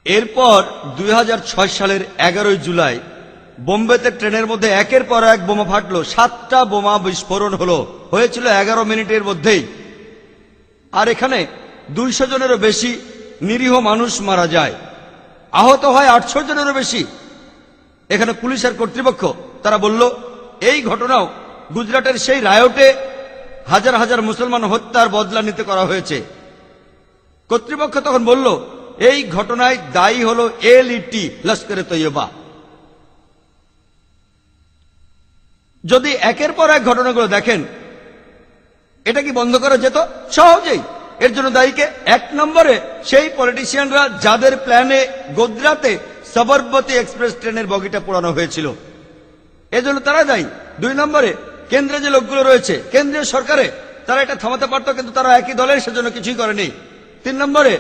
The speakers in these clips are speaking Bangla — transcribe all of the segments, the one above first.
এরপর 2006 সালের 11 জুলাই বোম্বেতে ট্রেনের মধ্যে একের পর এক বোমা ফাটলো। 7টা বোমা বিস্ফোরণ হয়েছিল 11 মিনিটের মধ্যেই। আর এখানে 200 জনেরও বেশি নিরীহ মানুষ মারা যায়, আহত হয় 800 জনেরও বেশি। এখানে পুলিশের কর্তৃপক্ষ তারা বলল এই ঘটনাও গুজরাটের সেই রায়টে হাজার হাজার মুসলমান হত্যার বদলা নিতে করা হয়েছে। কর্তৃপক্ষ তখন বলল এই ঘটনায় দায়ী হলো এলইটি, লস্করে তৈয়বা। যদি একের পর এক ঘটনাগুলো দেখেন, এটা কি বন্ধ করা যেত? সহজেই। এর জন্য দায়ীকে 1 নম্বরে সেই পলিটিশিয়ানরা যাদের প্ল্যানে গোদ্রাতে সবরমতী এক্সপ্রেস ট্রেনের বগিটা পোড়ানো হয়েছিল, এজন্য তারা দায়ী। 2 নম্বরে কেন্দ্রে যে লোকগুলো রয়েছে কেন্দ্রীয় সরকারে, তারা এটা থামাতে পারত, কিন্তু তারা একই দলের, সেজন্য কিছুই করেনি। 3 নম্বরে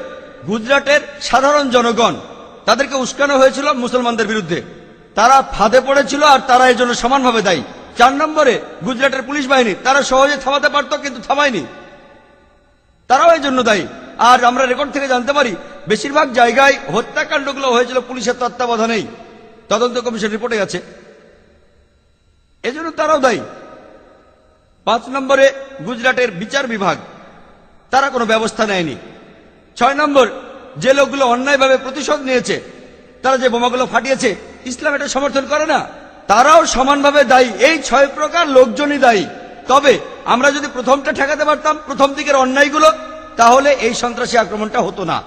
গুজরাটের সাধারণ জনগণ, তাদেরকে উস্কানো হয়েছিল মুসলমানদের বিরুদ্ধে, তারা ফাঁদে পড়েছিল আর তারা এই জন্য সমানভাবে দায়ী। 4 নম্বরে গুজরাটের পুলিশ বাহিনী, তারা সহজে থামাতে পারত কিন্তু থামায়নি, তারাও এই জন্য দায়ী। আর আমরা রেকর্ড থেকে জানতে পারি বেশিরভাগ জায়গায় হত্যাকাণ্ডগুলো হয়েছিল পুলিশের তত্ত্বাবধানেই, তদন্ত কমিশন রিপোর্টে আছে, এজন্য তারাও দায়ী। 5 নম্বরে গুজরাটের বিচার বিভাগ, তারা কোনো ব্যবস্থা নেয়নি। 6 নম্বর যে লোকগুলো অন্যায়ভাবে প্রতিশোধ নিয়েছে, তারা যে বোমাগুলো ফাটিয়েছে, ইসলাম এটা সমর্থন করে না, তারাও সমানভাবে দায়ী। এই 6 প্রকার লোকজনই দায়ী। তবে আমরা যদি প্রথমটা ঠেকাতে পারতাম, প্রথম দিকের অন্যায়গুলো, তাহলে এই সন্ত্রাসী আক্রমণটা হতো না।